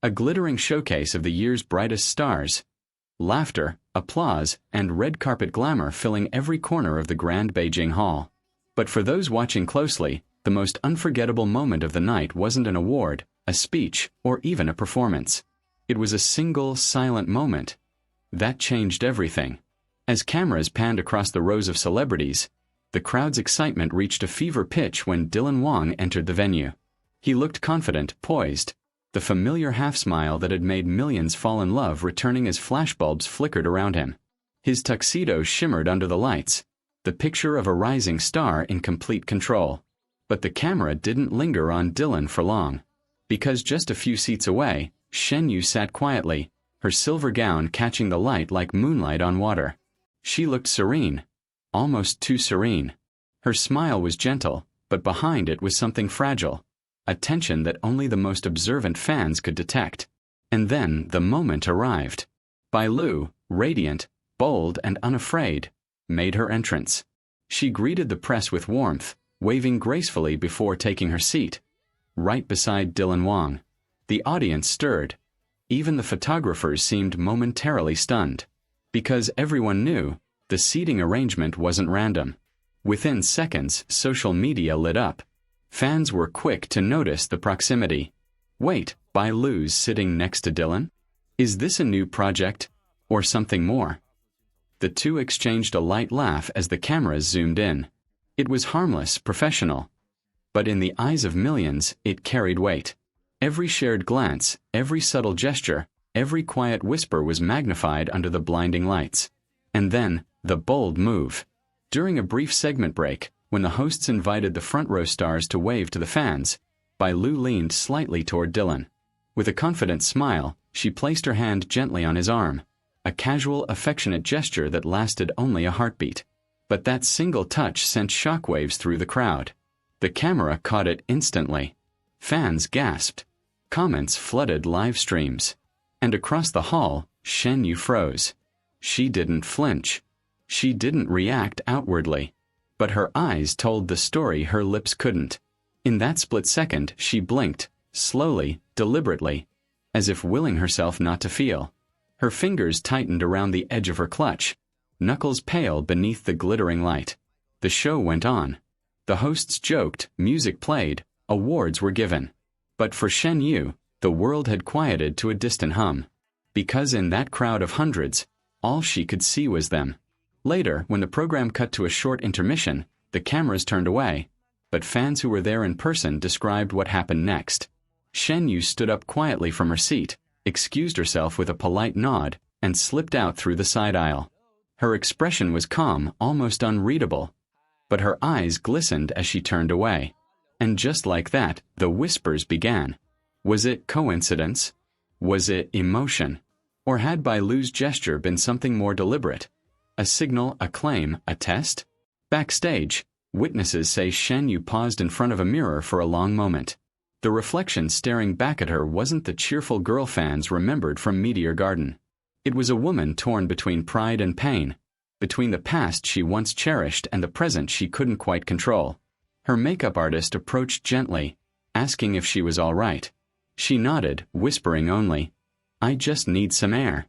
A glittering showcase of the year's brightest stars. Laughter, applause, and red carpet glamour filling every corner of the grand Beijing Hall. But for those watching closely, the most unforgettable moment of the night wasn't an award, a speech, or even a performance. It was a single, silent moment. That changed everything. As cameras panned across the rows of celebrities, the crowd's excitement reached a fever pitch when Dylan Wang entered the venue. He looked confident, poised, the familiar half-smile that had made millions fall in love returning as flashbulbs flickered around him. His tuxedo shimmered under the lights, the picture of a rising star in complete control. But the camera didn't linger on Dylan for long. Because just a few seats away, Shen Yue sat quietly, her silver gown catching the light like moonlight on water. She looked serene, almost too serene. Her smile was gentle, but behind it was something fragile, a tension that only the most observant fans could detect. And then the moment arrived. Bai Lu, radiant, bold, and unafraid, made her entrance. She greeted the press with warmth, waving gracefully before taking her seat, right beside Dylan Wang. The audience stirred. Even the photographers seemed momentarily stunned. Because everyone knew, the seating arrangement wasn't random. Within seconds, social media lit up. Fans were quick to notice the proximity. Wait, Bai Lu's sitting next to Dylan? Is this a new project? Or something more? The two exchanged a light laugh as the cameras zoomed in. It was harmless, professional. But in the eyes of millions, it carried weight. Every shared glance, every subtle gesture, every quiet whisper was magnified under the blinding lights. And then, the bold move. During a brief segment break, when the hosts invited the front row stars to wave to the fans, Bai Lu leaned slightly toward Dylan. With a confident smile, she placed her hand gently on his arm, a casual, affectionate gesture that lasted only a heartbeat. But that single touch sent shockwaves through the crowd. The camera caught it instantly. Fans gasped. Comments flooded live streams. And across the hall, Shen Yue froze. She didn't flinch. She didn't react outwardly. But her eyes told the story her lips couldn't. In that split second, she blinked, slowly, deliberately, as if willing herself not to feel. Her fingers tightened around the edge of her clutch, knuckles pale beneath the glittering light. The show went on. The hosts joked, music played, awards were given. But for Shen Yue, the world had quieted to a distant hum. Because in that crowd of hundreds, all she could see was them. Later, when the program cut to a short intermission, the cameras turned away, but fans who were there in person described what happened next. Shen Yue stood up quietly from her seat, excused herself with a polite nod, and slipped out through the side aisle. Her expression was calm, almost unreadable, but her eyes glistened as she turned away. And just like that, the whispers began. Was it coincidence? Was it emotion? Or had Bai Lu's gesture been something more deliberate? A signal, a claim, a test? Backstage, witnesses say Shen Yue paused in front of a mirror for a long moment. The reflection staring back at her wasn't the cheerful girl fans remembered from Meteor Garden. It was a woman torn between pride and pain, between the past she once cherished and the present she couldn't quite control. Her makeup artist approached gently, asking if she was all right. She nodded, whispering only, "I just need some air."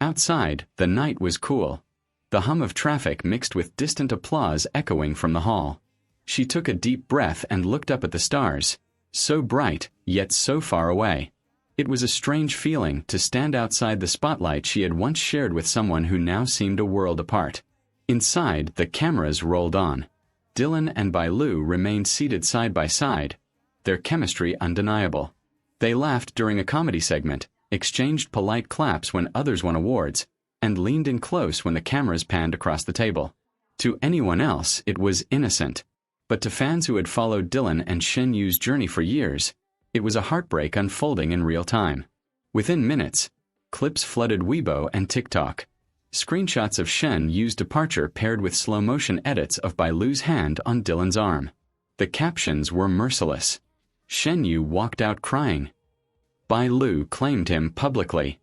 Outside, the night was cool. The hum of traffic mixed with distant applause echoing from the hall. She took a deep breath and looked up at the stars, so bright, yet so far away. It was a strange feeling to stand outside the spotlight she had once shared with someone who now seemed a world apart. Inside, the cameras rolled on. Dylan and Bai Lu remained seated side by side, their chemistry undeniable. They laughed during a comedy segment, exchanged polite claps when others won awards, and leaned in close when the cameras panned across the table. To anyone else, it was innocent. But to fans who had followed Dylan and Shen Yue's journey for years, it was a heartbreak unfolding in real time. Within minutes, clips flooded Weibo and TikTok. Screenshots of Shen Yue's departure paired with slow-motion edits of Bai Lu's hand on Dylan's arm. The captions were merciless. Shen Yue walked out crying. Bai Lu claimed him publicly.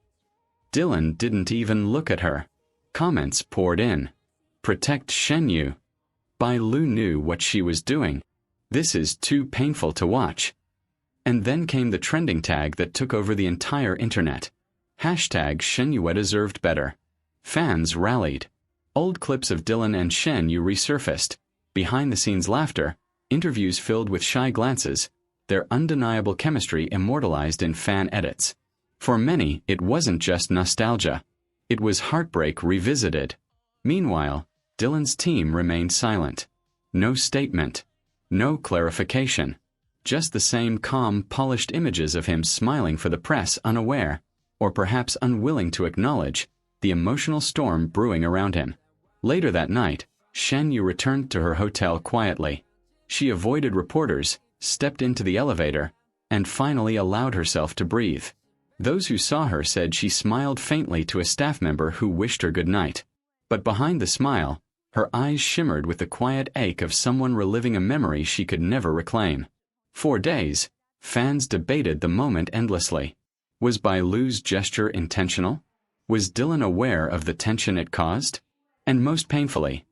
Dylan didn't even look at her. Comments poured in. Protect Shen Yue. Bai Lu knew what she was doing. This is too painful to watch. And then came the trending tag that took over the entire internet. Hashtag Shen Yue deserved better. Fans rallied. Old clips of Dylan and Shen Yue resurfaced. Behind-the-scenes laughter, interviews filled with shy glances, their undeniable chemistry immortalized in fan edits. For many, it wasn't just nostalgia. It was heartbreak revisited. Meanwhile, Dylan's team remained silent. No statement. No clarification. Just the same calm, polished images of him smiling for the press, unaware, or perhaps unwilling to acknowledge, the emotional storm brewing around him. Later that night, Shen Yue returned to her hotel quietly. She avoided reporters, stepped into the elevator, and finally allowed herself to breathe. Those who saw her said she smiled faintly to a staff member who wished her good night. But behind the smile, her eyes shimmered with the quiet ache of someone reliving a memory she could never reclaim. For days, fans debated the moment endlessly. Was Bailu's gesture intentional? Was Dylan aware of the tension it caused? And most painfully,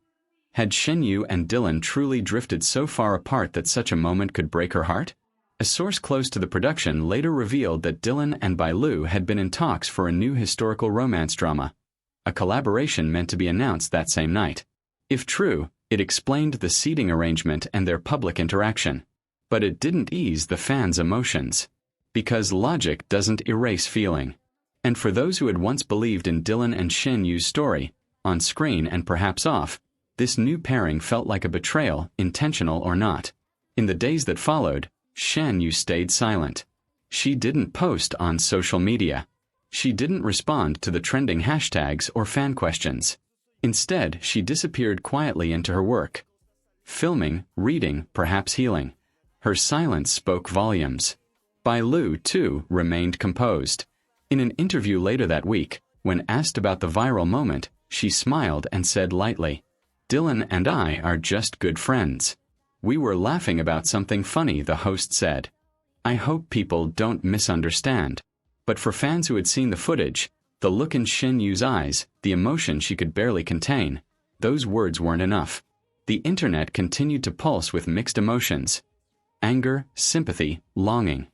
had Shen Yue and Dylan truly drifted so far apart that such a moment could break her heart? A source close to the production later revealed that Dylan and Bailu had been in talks for a new historical romance drama, a collaboration meant to be announced that same night. If true, it explained the seating arrangement and their public interaction. But it didn't ease the fans' emotions. Because logic doesn't erase feeling. And for those who had once believed in Dylan and Shen Yue's story, on screen and perhaps off, this new pairing felt like a betrayal, intentional or not. In the days that followed, Shen Yue stayed silent. She didn't post on social media. She didn't respond to the trending hashtags or fan questions. Instead, she disappeared quietly into her work. Filming, reading, perhaps healing. Her silence spoke volumes. Bailu, too, remained composed. In an interview later that week, when asked about the viral moment, she smiled and said lightly, "Dylan and I are just good friends. We were laughing about something funny," the host said. I hope people don't misunderstand. But for fans who had seen the footage, the look in Shen Yue's eyes, the emotion she could barely contain, those words weren't enough. The internet continued to pulse with mixed emotions. Anger, sympathy, longing.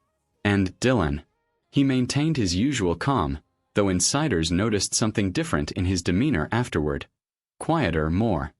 And Dylan. He maintained his usual calm, though insiders noticed something different in his demeanor afterward. Quieter, more